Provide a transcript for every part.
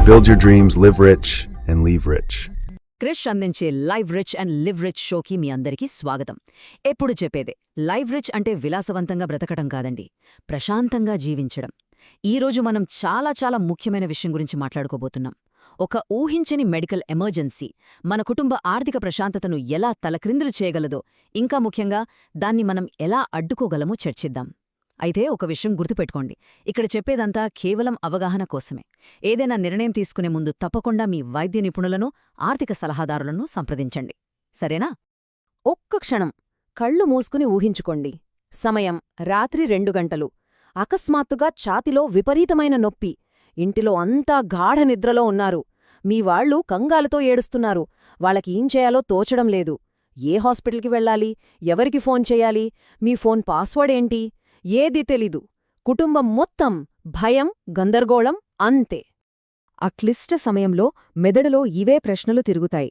Build your dreams, live rich, and leave rich. Krish అందించే live rich and live rich షోకి మీ అందరికీ స్వాగతం. ఎప్పుడు చెప్పేదే, లైవ్ రిచ్ అంటే విలాసవంతంగా బ్రతకటం కాదండి, ప్రశాంతంగా జీవించడం. ఈరోజు మనం చాలా ముఖ్యమైన విషయం గురించి మాట్లాడుకోబోతున్నాం. ఒక ఊహించని మెడికల్ ఎమర్జెన్సీ మన కుటుంబ ఆర్థిక ప్రశాంతతను ఎలా తలక్రిందులు చేయగలదో, ఇంకా ముఖ్యంగా దాన్ని మనం ఎలా అడ్డుకోగలమో చర్చిద్దాం. అయితే ఒక విషయం గుర్తుపెట్టుకోండి, ఇక్కడ చెప్పేదంతా కేవలం అవగాహన కోసమే. ఏదైనా నిర్ణయం తీసుకునే ముందు తప్పకుండా మీ వైద్య నిపుణులను, ఆర్థిక సలహాదారులను సంప్రదించండి. సరేనా? ఒక్క క్షణం కళ్ళు మూసుకుని ఊహించుకోండి. సమయం రాత్రి 2 గంటలు. అకస్మాత్తుగా ఛాతిలో విపరీతమైన నొప్పి. ఇంటిలో అంతా గాఢ నిద్రలో ఉన్నారు. మీ వాళ్లు కంగాలుతో ఏడుస్తున్నారు. వాళ్ళకి ఏం చేయాలో తోచడం లేదు. ఏ హాస్పిటల్కి వెళ్ళాలి? ఎవరికి ఫోన్ చేయాలి? మీ ఫోన్ పాస్వర్డ్ ఏంటి? ఏదీ తెలీదు. కుటుంబం మొత్తం భయం, గందరగోళం అంతే. ఆ క్లిష్ట సమయంలో మెదడులో ఇవే ప్రశ్నలు తిరుగుతాయి.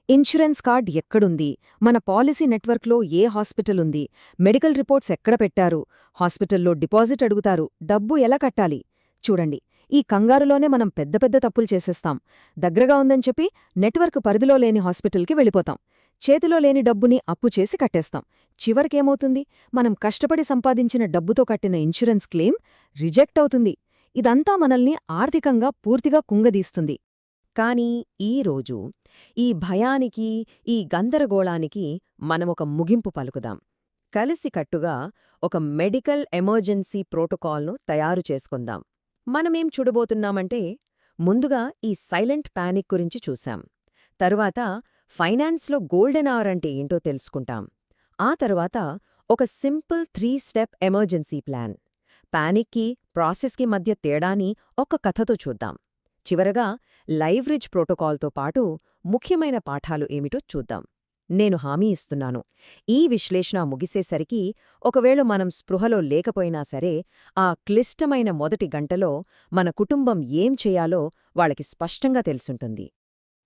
ఇన్సూరెన్స్ కార్డ్ ఎక్కడుంది? మన పాలసీ నెట్వర్క్లో ఏ హాస్పిటల్ ఉంది? మెడికల్ రిపోర్ట్స్ ఎక్కడ పెట్టారు? హాస్పిటల్లో డిపాజిట్ అడుగుతారు. డబ్బు ఎలా కట్టాలి? చూడండి, ఈ కంగారులోనే మనం పెద్ద తప్పులు చేసేస్తాం. దగ్గరగా ఉందని చెప్పి నెట్వర్క్ పరిధిలో లేని హాస్పిటల్కి వెళ్ళిపోతాం. చేతిలో లేని డబ్బుని అప్పు చేసి కట్టేస్తాం. చివరికేమవుతుంది? మనం కష్టపడి సంపాదించిన డబ్బుతో కట్టిన ఇన్సూరెన్స్ క్లెయిమ్ రిజెక్ట్ అవుతుంది. ఇదంతా మనల్ని ఆర్థికంగా పూర్తిగా కుంగదీస్తుంది. కానీ ఈరోజు ఈ భయానికి, ఈ గందరగోళానికి మనమొక ముగింపు పలుకుదాం. కలిసికట్టుగా ఒక మెడికల్ ఎమర్జెన్సీ ప్రోటోకాల్ను తయారు చేసుకుందాం. మనమేం చూడబోతున్నామంటే, ముందుగా ఈ సైలెంట్ పానిక్ గురించి చూశాం. తరువాత ఫైనాన్స్లో గోల్డెన్ అవర్ అంటే ఏంటో తెలుసుకుంటాం. ఆ తరువాత ఒక సింపుల్ 3 స్టెప్ ఎమర్జెన్సీ ప్లాన్, పానిక్కి, ప్రాసెస్కి మధ్య తేడాని ఒక కథతో చూద్దాం. చివరగా లైవ్ రిచ్ ప్రోటోకాల్తో పాటు ముఖ్యమైన పాఠాలు ఏమిటో చూద్దాం. నేను హామీ ఇస్తున్నాను, ఈ విశ్లేషణ ముగిసేసరికి ఒకవేళ మనం స్పృహలో లేకపోయినా సరే, ఆ క్లిష్టమైన మొదటి గంటలో మన కుటుంబం ఏం చేయాలో వాళ్ళకి స్పష్టంగా తెలుసుంటుంది.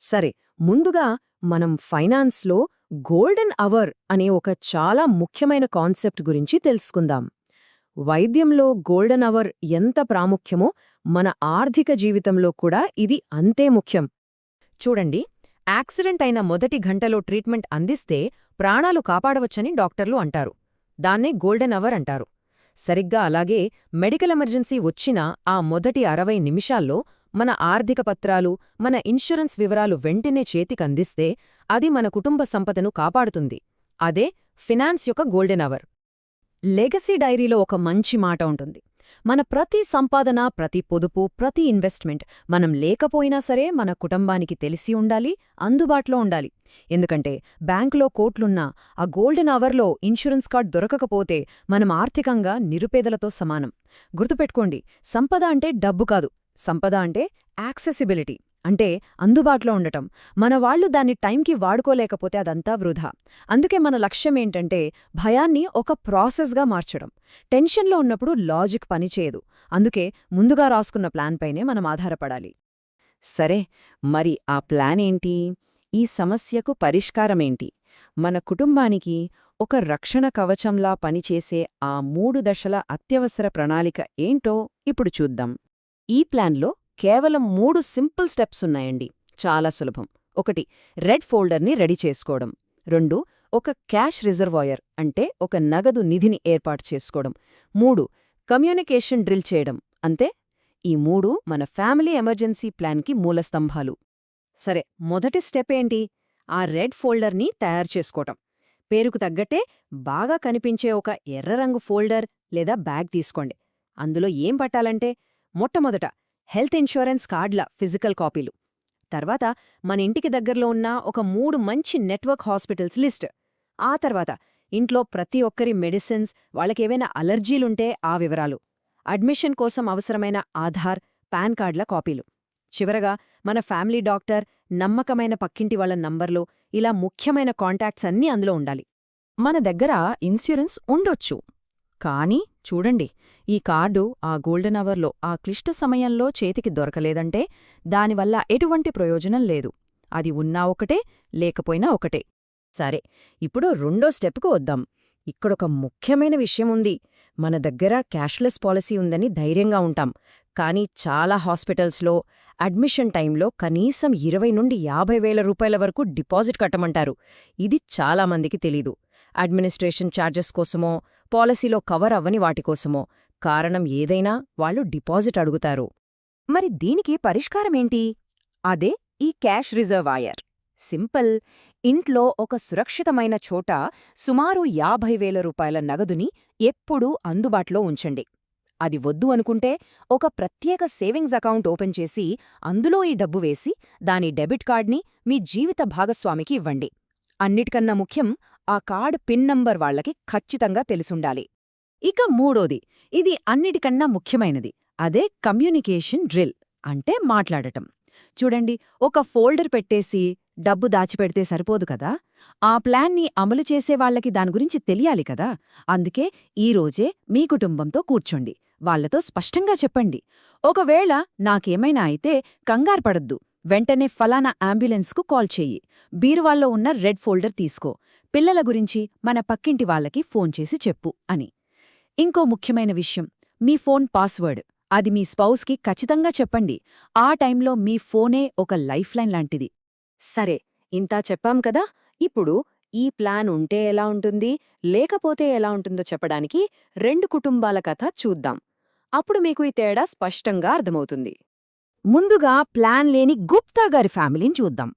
సరే, ముందుగా మనం ఫైనాన్స్లో గోల్డెన్ అవర్ అనే ఒక చాలా ముఖ్యమైన కాన్సెప్ట్ గురించి తెలుసుకుందాం. వైద్యంలో గోల్డెన్ అవర్ ఎంత ప్రాముఖ్యమో మన ఆర్థిక జీవితంలో కూడా ఇది అంతే ముఖ్యం. చూడండి, యాక్సిడెంట్ అయిన మొదటి గంటలో ట్రీట్మెంట్ అందిస్తే ప్రాణాలు కాపాడవచ్చని డాక్టర్లు అంటారు. దాన్నే గోల్డెన్ అవర్ అంటారు. సరిగ్గా అలాగే మెడికల్ ఎమర్జెన్సీ వచ్చిన ఆ మొదటి 60 నిమిషాల్లో మన ఆర్థిక పత్రాలు, మన ఇన్సూరెన్స్ వివరాలు వెంటనే చేతికందిస్తే అది మన కుటుంబ సంపదను కాపాడుతుంది. అదే ఫినాన్స్ యొక్క గోల్డెన్ అవర్. లెగసీ డైరీలో ఒక మంచి మాట ఉంటుంది. మన ప్రతి సంపాదన, ప్రతి పొదుపు, ప్రతి ఇన్వెస్ట్మెంట్ మనం లేకపోయినా సరే మన కుటుంబానికి తెలిసి ఉండాలి, అందుబాటులో ఉండాలి. ఎందుకంటే బ్యాంకులో కోట్లున్నా ఆ గోల్డెన్ అవర్లో ఇన్సూరెన్స్ కార్డ్ దొరకకపోతే మనం ఆర్థికంగా నిరుపేదలతో సమానం. గుర్తుపెట్టుకోండి, సంపద అంటే డబ్బు కాదు, సంపద అంటే యాక్సెసిబిలిటీ, అంటే అందుబాటులో ఉండటం. మన వాళ్లు దాన్ని టైంకి వాడుకోలేకపోతే అదంతా వృధా. అందుకే మన లక్ష్యమేంటంటే భయాన్ని ఒక ప్రాసెస్గా మార్చడం. టెన్షన్లో ఉన్నప్పుడు లాజిక్ పనిచేయదు. అందుకే ముందుగా రాసుకున్న ప్లాన్పైనే మనం ఆధారపడాలి. సరే, మరి ఆ ప్లాన్ ఏంటి? ఈ సమస్యకు పరిష్కారమేంటి? మన కుటుంబానికి ఒక రక్షణ కవచంలా పనిచేసే ఆ 3 దశల అత్యవసర ప్రణాళిక ఏంటో ఇప్పుడు చూద్దాం. ఈ ప్లాన్లో కేవలం 3 సింపుల్ స్టెప్స్ ఉన్నాయండి. చాలా సులభం. 1. రెడ్ ఫోల్డర్ని రెడీ చేసుకోవడం. 2. ఒక క్యాష్ రిజర్వాయర్ అంటే ఒక నగదు నిధిని ఏర్పాటు చేసుకోవడం. 3. కమ్యూనికేషన్ డ్రిల్ చేయడం. అంతే. ఈ 3 మన ఫ్యామిలీ ఎమర్జెన్సీ ప్లాన్కి మూలస్తంభాలు. సరే, మొదటి స్టెప్ ఏంటి? ఆ రెడ్ ఫోల్డర్ని తయారు చేసుకోవటం. పేరుకు తగ్గట్టే బాగా కనిపించే ఒక ఎర్ర రంగు ఫోల్డర్ లేదా బ్యాగ్ తీసుకోండి. అందులో ఏం పట్టాలంటే, మొట్టమొదట హెల్త్ ఇన్సూరెన్స్ కార్డుల ఫిజికల్ కాపీలు. తర్వాత మన ఇంటికి దగ్గరలో ఉన్న ఒక 3 మంచి నెట్వర్క్ హాస్పిటల్స్ లిస్ట్. ఆ తర్వాత ఇంట్లో ప్రతి ఒక్కరి మెడిసిన్స్, వాళ్ళకేవైనా అలర్జీలుంటే ఆ వివరాలు. అడ్మిషన్ కోసం అవసరమైన ఆధార్, పాన్ కార్డుల కాపీలు. చివరగా మన ఫ్యామిలీ డాక్టర్, నమ్మకమైన పక్కింటి వాళ్ళ నంబర్లు, ఇలా ముఖ్యమైన కాంటాక్ట్స్ అన్నీ అందులో ఉండాలి. మన దగ్గర ఇన్సూరెన్స్ ఉండొచ్చు, కానీ చూడండి, ఈ కార్డు ఆ గోల్డెన్ అవర్లో, ఆ క్లిష్ట సమయంలో చేతికి దొరకలేదంటే దానివల్ల ఎటువంటి ప్రయోజనం లేదు. అది ఉన్నా ఒకటే, లేకపోయినా ఒకటే. సరే, ఇప్పుడు రెండో స్టెప్కు వద్దాం. ఇక్కడొక ముఖ్యమైన విషయముంది. మన దగ్గర క్యాష్లెస్ పాలసీ ఉందని ధైర్యంగా ఉంటాం. కానీ చాలా హాస్పిటల్స్లో అడ్మిషన్ టైంలో కనీసం 20 నుండి 50,000 రూపాయల వరకు డిపాజిట్ కట్టమంటారు. ఇది చాలామందికి తెలీదు. అడ్మినిస్ట్రేషన్ ఛార్జెస్ కోసమో, పాలసీలో కవర్ అవ్వని వాటికోసమో, కారణం ఏదైనా వాళ్ళు డిపాజిట్ అడుగుతారు. మరి దీనికి పరిష్కారమేంటి? అదే ఈ క్యాష్ రిజర్వాయర్. సింపుల్. ఇంట్లో ఒక సురక్షితమైన చోట సుమారు 50,000 రూపాయల నగదుని ఎప్పుడూ అందుబాటులో ఉంచండి. అది వద్దు అనుకుంటే ఒక ప్రత్యేక సేవింగ్స్ అకౌంట్ ఓపెన్ చేసి అందులో ఈ డబ్బు వేసి దాని డెబిట్ కార్డ్ని మీ జీవిత భాగస్వామికి ఇవ్వండి. అన్నిటికన్నా ముఖ్యం, ఆ కార్డ్ పిన్ నంబర్ వాళ్లకి ఖచ్చితంగా తెలిసుండాలి. ఇక మూడోది, ఇది అన్నిటికన్నా ముఖ్యమైనది. అదే కమ్యూనికేషన్ డ్రిల్, అంటే మాట్లాడటం. చూడండి, ఒక ఫోల్డర్ పెట్టేసి డబ్బు దాచిపెడితే సరిపోదు కదా. ఆ ప్లాన్ని అమలు చేసేవాళ్లకి దాని గురించి తెలియాలి కదా. అందుకే ఈరోజే మీ కుటుంబంతో కూర్చోండి. వాళ్లతో స్పష్టంగా చెప్పండి, ఒకవేళ నాకేమైనా అయితే కంగారుపడద్దు, వెంటనే ఫలానా అంబులెన్స్కు కాల్ చెయ్యి, బీరువాల్లో ఉన్న రెడ్ ఫోల్డర్ తీసుకో, పిల్లల గురించి మన పక్కింటి వాళ్లకి ఫోన్ చేసి చెప్పు అని. ఇంకో ముఖ్యమైన విషయం, మీ ఫోన్ పాస్వర్డ్. అది మీ స్పౌస్కి ఖచ్చితంగా చెప్పండి. ఆ టైంలో మీ ఫోనే ఒక లైఫ్ లైన్ లాంటిది. సరే, ఇంతా చెప్పాం కదా. ఇప్పుడు ఈ ప్లాన్ ఉంటే ఎలా ఉంటుంది, లేకపోతే ఎలా ఉంటుందో చెప్పడానికి 2 కుటుంబాల కథ చూద్దాం. అప్పుడు మీకు ఈ తేడా స్పష్టంగా అర్థమవుతుంది. ముందుగా ప్లాన్ లేని గుప్తా గారి ఫ్యామిలీని చూద్దాం.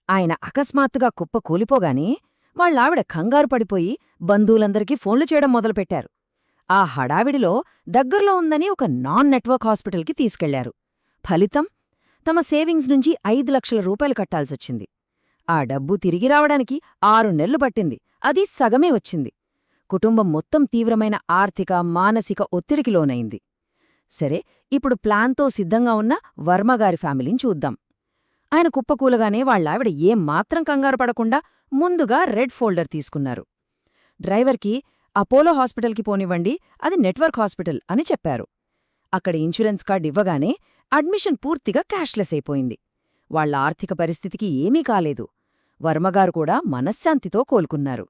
ఆయన అకస్మాత్తుగా కుప్ప కూలిపోగానే వాళ్ళావిడ కంగారు పడిపోయి బంధువులందరికీ ఫోన్లు చేయడం మొదలుపెట్టారు. ఆ హడావిడిలో దగ్గర్లో ఉందని ఒక నాన్ నెట్వర్క్ హాస్పిటల్కి తీసుకెళ్లారు. ఫలితం, తమ సేవింగ్స్ నుంచి 5 లక్షల రూపాయలు కట్టాల్సొచ్చింది. ఆ డబ్బు తిరిగి రావడానికి 6 నెలలు పట్టింది. అది సగమే వచ్చింది. కుటుంబం మొత్తం తీవ్రమైన ఆర్థిక, మానసిక ఒత్తిడికి లోనైంది. సరే, ఇప్పుడు ప్లాన్తో సిద్ధంగా ఉన్న వర్మగారి ఫ్యామిలీని చూద్దాం. ఆయన కుప్పకూలగానే వాళ్ళావిడ ఏం మాత్రం కంగారు పడకుండా ముందుగా రెడ్ ఫోల్డర్ తీసుకున్నారు. డ్రైవర్కి అపోలో హాస్పిటల్కి పోనివ్వండి, అది నెట్వర్క్ హాస్పిటల్ అని చెప్పారు. అక్కడ ఇన్సూరెన్స్ కార్డు ఇవ్వగానే అడ్మిషన్ పూర్తిగా క్యాష్లెస్ అయిపోయింది. వాళ్ల ఆర్థిక పరిస్థితికి ఏమీ కాలేదు. వర్మగారు కూడా మనశ్శాంతితో కోలుకున్నారు.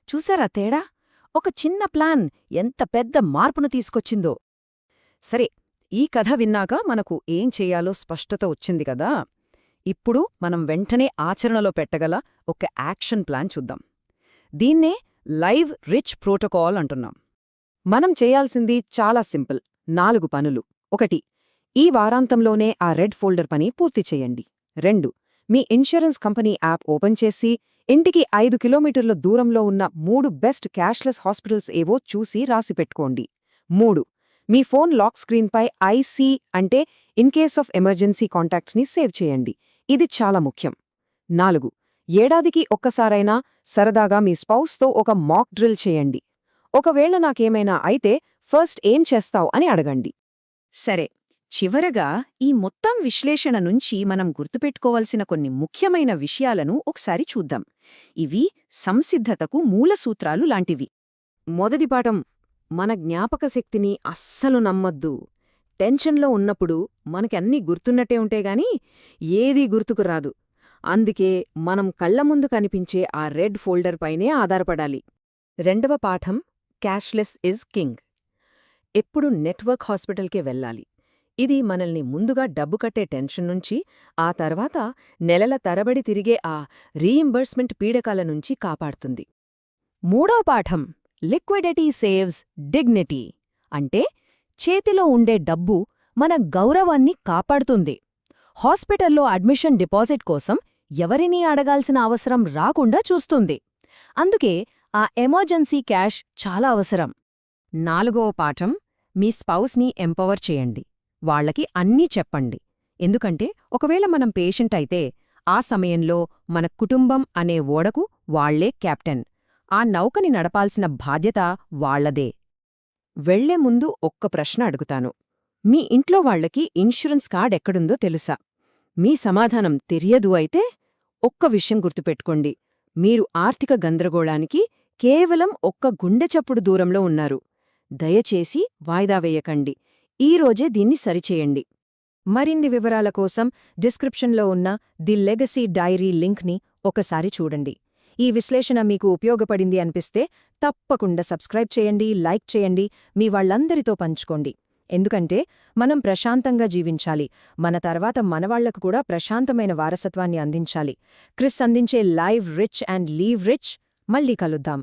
చూశారా తేడా? ఒక చిన్న ప్లాన్ ఎంత పెద్ద మార్పును తీసుకొచ్చిందో. సరే, ఈ కథ విన్నాక మనకు ఏం చెయ్యాలో స్పష్టత వచ్చింది కదా. ఇప్పుడు మనం వెంటనే ఆచరణలో పెట్టగల ఒక యాక్షన్ ప్లాన్ చూద్దాం. దీన్నే లైవ్ రిచ్ ప్రోటోకాల్ అంటున్నాం. మనం చేయాల్సింది చాలా సింపుల్, 4 పనులు. 1. ఈ వారాంతంలోనే ఆ రెడ్ ఫోల్డర్ పని పూర్తి చేయండి. 2. మీ ఇన్సూరెన్స్ కంపెనీ యాప్ ఓపెన్ చేసి ఇంటికి 5 కిలోమీటర్ల దూరంలో ఉన్న 3 బెస్ట్ క్యాష్లెస్ హాస్పిటల్స్ ఏవో చూసి రాసిపెట్టుకోండి. 3. మీ ఫోన్ లాక్ స్క్రీన్పై ఐసీ అంటే ఇన్ కేస్ ఆఫ్ ఎమర్జెన్సీ కాంటాక్ట్స్ని సేవ్ చేయండి. ఇది చాలా ముఖ్యం. 4. ఏడాదికి ఒక్కసారైనా సరదాగా మీ స్పౌస్తో ఒక మాక్ డ్రిల్ చేయండి. ఒకవేళ నాకేమైనా అయితే ఫస్ట్ ఏం చేస్తావ్ అని అడగండి. సరే, చివరగా ఈ మొత్తం విశ్లేషణ నుంచి మనం గుర్తుపెట్టుకోవలసిన కొన్ని ముఖ్యమైన విషయాలను ఒకసారి చూద్దాం. ఇవి సంసిద్ధతకు మూలసూత్రాలు లాంటివి. మొదటి పాఠం, మన జ్ఞాపకశక్తిని అస్సలు నమ్మొద్దు. టెన్షన్లో ఉన్నప్పుడు మనకి అన్నీ గుర్తున్నట్టే ఉంటేగాని ఏదీ గుర్తుకు రాదు. అందుకే మనం కళ్ల ముందు కనిపించే ఆ రెడ్ ఫోల్డర్ పైనే ఆధారపడాలి. రెండవ పాఠం, క్యాష్లెస్ ఇస్ కింగ్. ఎప్పుడు నెట్వర్క్ హాస్పిటల్కే వెళ్ళాలి. ఇది మనల్ని ముందుగా డబ్బు కట్టే టెన్షన్ నుంచి, ఆ తర్వాత నెలల తరబడి తిరిగే ఆ రీయింబర్స్మెంట్ పీడకాల నుంచి కాపాడుతుంది. మూడవ పాఠం, లిక్విడిటీ సేవ్స్ డిగ్నిటీ. అంటే చేతిలో ఉండే డబ్బు మన గౌరవాన్ని కాపాడుతుంది. హాస్పిటల్లో అడ్మిషన్ డిపాజిట్ కోసం ఎవరినీ అడగాల్సిన అవసరం రాకుండా చూస్తుంది. అందుకే ఆ ఎమర్జెన్సీ క్యాష్ చాలా అవసరం. నాలుగవ పాఠం, మీ స్పౌస్ని ఎంపవర్ చేయండి. వాళ్లకి అన్నీ చెప్పండి. ఎందుకంటే ఒకవేళ మనం పేషెంట్ అయితే ఆ సమయంలో మన కుటుంబం అనే ఓడకు వాళ్లే కెప్టెన్. ఆ నౌకని నడపాల్సిన బాధ్యత వాళ్లదే. వెళ్లే ముందు ఒక్క ప్రశ్న అడుగుతాను. మీ ఇంట్లో వాళ్లకి ఇన్సూరెన్స్ కార్డ్ ఎక్కడుందో తెలుసా? మీ సమాధానం తెలియదు అయితే ఒక్క విషయం గుర్తుపెట్టుకోండి. మీరు ఆర్థిక గందరగోళానికి కేవలం ఒక్క గుండెచప్పుడు దూరంలో ఉన్నారు. దయచేసి వాయిదా వేయకండి. ఈరోజే దీన్ని సరిచేయండి. మరిన్ని వివరాల కోసం డిస్క్రిప్షన్లో ఉన్న ది లెగసీ డైరీ లింక్ని ఒకసారి చూడండి. ఈ విశ్లేషణ మీకు ఉపయోగపడింది అనిపిస్తే తప్పకుండా సబ్స్క్రైబ్ చేయండి, లైక్ చేయండి, మీ వాళ్ళందరితో పంచుకోండి. ఎందుకంటే మనం ప్రశాంతంగా జీవించాలి, మన తర్వాత మనవాళ్లకు కూడా ప్రశాంతమైన వారసత్వాన్ని అందించాలి. క్రిస్ అందించే live rich and leave rich మళ్ళీ కలుద్దాం.